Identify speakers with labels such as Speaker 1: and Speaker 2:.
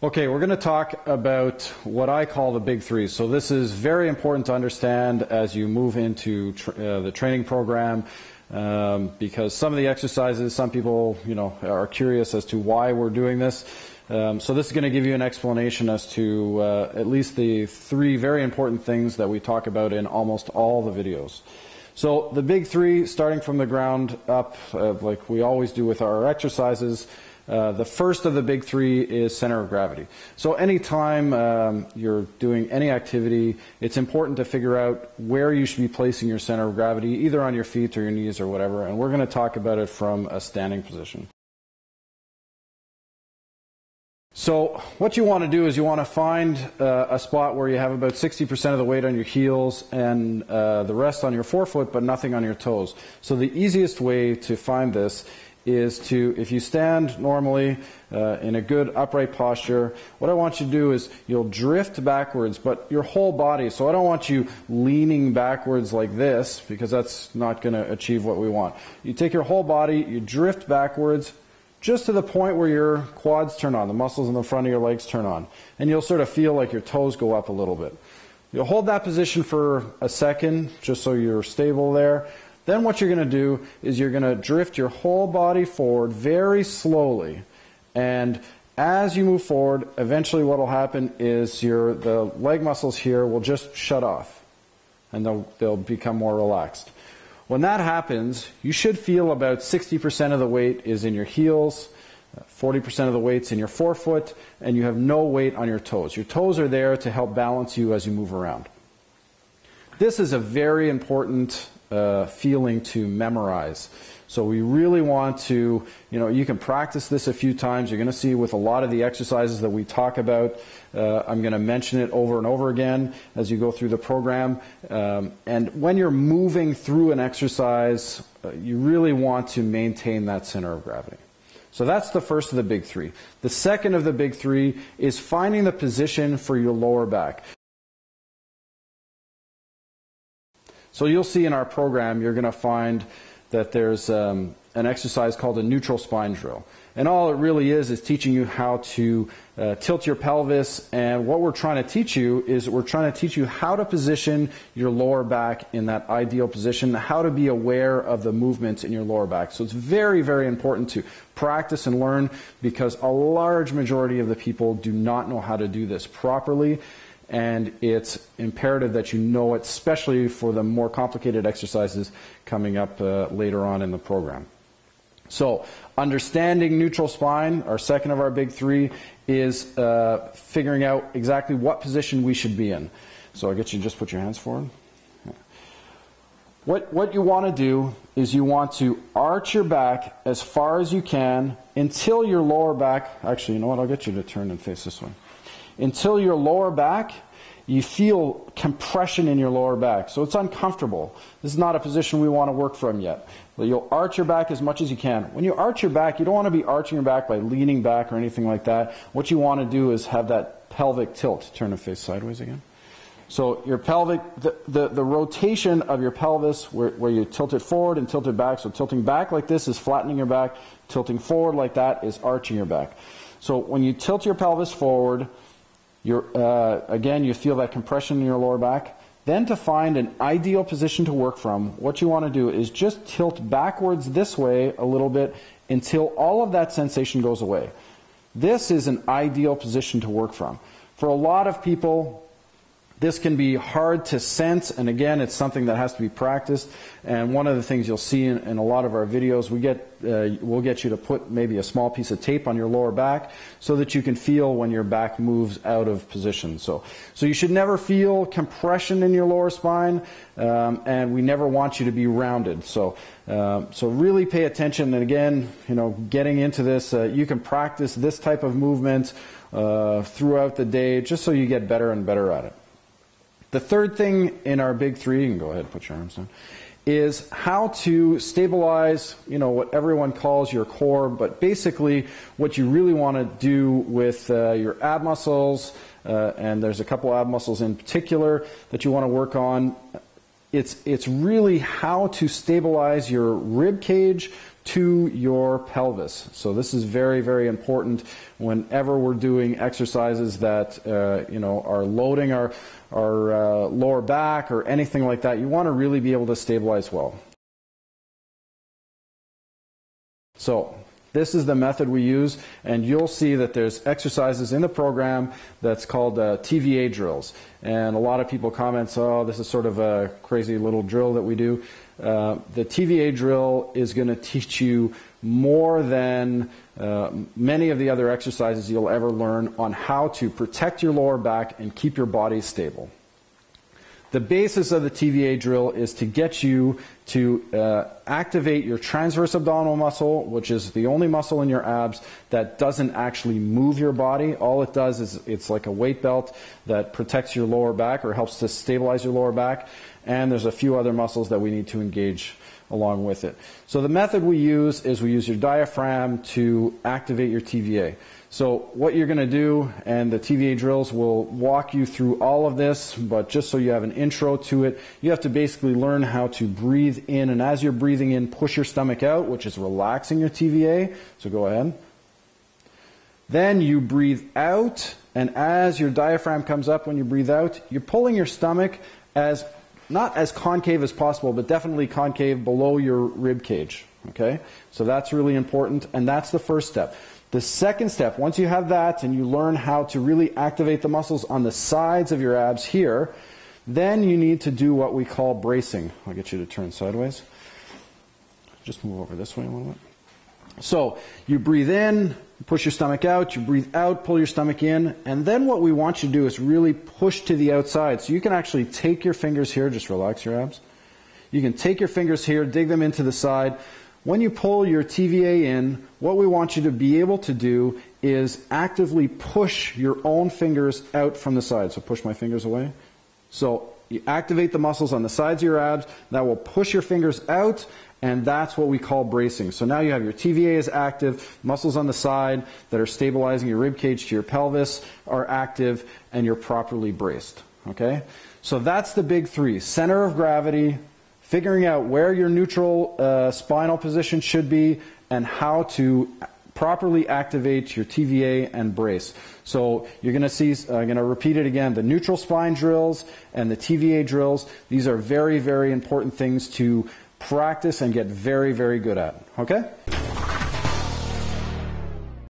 Speaker 1: Okay, we're going to talk about what I call the big three. So this is very important to understand as you move into the training program, because some of the exercises, some people, are curious as to why we're doing this. So this is going to give you an explanation as to at least the three very important things that we talk about in almost all the videos. So the big three, starting from the ground up, like we always do with our exercises. The first of the big three is center of gravity. So anytime you're doing any activity, it's important to figure out where you should be placing your center of gravity, either on your feet or your knees or whatever, and we're going to talk about it from a standing position. So what you want to do is you want to find a spot where you have about 60% of the weight on your heels and the rest on your forefoot, but nothing on your toes. So the easiest way to find this is to, if you stand normally in a good upright posture, what I want you to do is you'll drift backwards, but your whole body. So I don't want you leaning backwards like this, because that's not going to achieve what we want. You take your whole body, you drift backwards, just to the point where your quads turn on, the muscles in the front of your legs turn on, and you'll sort of feel like your toes go up a little bit. You'll hold that position for a second, just so you're stable there. Then what you're going to do is you're going to drift your whole body forward very slowly, and as you move forward, eventually what will happen is the leg muscles here will just shut off, and they'll become more relaxed. When that happens, you should feel about 60% of the weight is in your heels, 40% of the weight's in your forefoot, and you have no weight on your toes. Your toes are there to help balance you as you move around. This is a very important feeling to memorize. So we really want to, you can practice this a few times. You're going to see with a lot of the exercises that we talk about, I'm going to mention it over and over again as you go through the program. And when you're moving through an exercise, you really want to maintain that center of gravity. So that's the first of the big three. The second of the big three is finding the position for your lower back. So you'll see in our program, you're going to find that there's an exercise called a neutral spine drill. And all it really is teaching you how to tilt your pelvis. And what we're trying to teach you is we're trying to teach you how to position your lower back in that ideal position, how to be aware of the movements in your lower back. So it's very, very important to practice and learn, because a large majority of the people do not know how to do this properly. And it's imperative that you know it, especially for the more complicated exercises coming up later on in the program. So, understanding neutral spine, our second of our big three, is figuring out exactly what position we should be in. So I'll get you to just put your hands forward. What you want to do is you want to arch your back as far as you can until your lower back, actually, you know what, I'll get you to turn and face this way. Until your lower back, you feel compression in your lower back. So it's uncomfortable. This is not a position we want to work from yet. But you'll arch your back as much as you can. When you arch your back, you don't want to be arching your back by leaning back or anything like that. What you want to do is have that pelvic tilt. Turn the face sideways again. So your pelvic, the rotation of your pelvis, where you tilt it forward and tilt it back. So tilting back like this is flattening your back. Tilting forward like that is arching your back. So when you tilt your pelvis forward, again, you feel that compression in your lower back. Then to find an ideal position to work from, what you want to do is just tilt backwards this way a little bit until all of that sensation goes away. This is an ideal position to work from. For a lot of people, this can be hard to sense, and again, it's something that has to be practiced. And one of the things you'll see in a lot of our videos, we'll get you to put maybe a small piece of tape on your lower back so that you can feel when your back moves out of position. So you should never feel compression in your lower spine, and we never want you to be rounded. So really pay attention. And again, getting into this, you can practice this type of movement throughout the day, just so you get better and better at it. The third thing in our big three, you can go ahead and put your arms down, is how to stabilize, what everyone calls your core, but basically what you really want to do with your ab muscles, and there's a couple ab muscles in particular that you want to work on. It's really how to stabilize your rib cage to your pelvis. So this is very, very important whenever we're doing exercises that are loading our lower back or anything like that. You want to really be able to stabilize well. So this is the method we use, and you'll see that there's exercises in the program that's called TVA drills. And a lot of people comment, oh, this is sort of a crazy little drill that we do. The TVA drill is going to teach you more than many of the other exercises you'll ever learn on how to protect your lower back and keep your body stable. The basis of the TVA drill is to get you to activate your transverse abdominal muscle, which is the only muscle in your abs that doesn't actually move your body. All it does is it's like a weight belt that protects your lower back or helps to stabilize your lower back. And there's a few other muscles that we need to engage along with it. So the method we use is we use your diaphragm to activate your TVA. So what you're going to do, and the TVA drills will walk you through all of this, but just so you have an intro to it, you have to basically learn how to breathe in, and as you're breathing in, push your stomach out, which is relaxing your TVA. So go ahead. Then you breathe out, and as your diaphragm comes up when you breathe out, you're pulling your stomach as not as concave as possible, but definitely concave below your rib cage. Okay? So that's really important, and that's the first step. The second step, once you have that and you learn how to really activate the muscles on the sides of your abs here, then you need to do what we call bracing. I'll get you to turn sideways. Just move over this way a little bit. So you breathe in, push your stomach out, you breathe out, pull your stomach in, and then what we want you to do is really push to the outside. So you can actually take your fingers here, just relax your abs. You can take your fingers here, dig them into the side. When you pull your TVA in, what we want you to be able to do is actively push your own fingers out from the side. So push my fingers away. So you activate the muscles on the sides of your abs. That will push your fingers out, and that's what we call bracing. So now you have your TVA is active, muscles on the side that are stabilizing your rib cage to your pelvis are active, and you're properly braced. Okay? So that's the big three. Center of gravity, figuring out where your neutral spinal position should be, and how to properly activate your TVA and brace. So you're going to see, I'm going to repeat it again, the neutral spine drills and the TVA drills. These are very, very important things to practice and get very, very good at. Okay?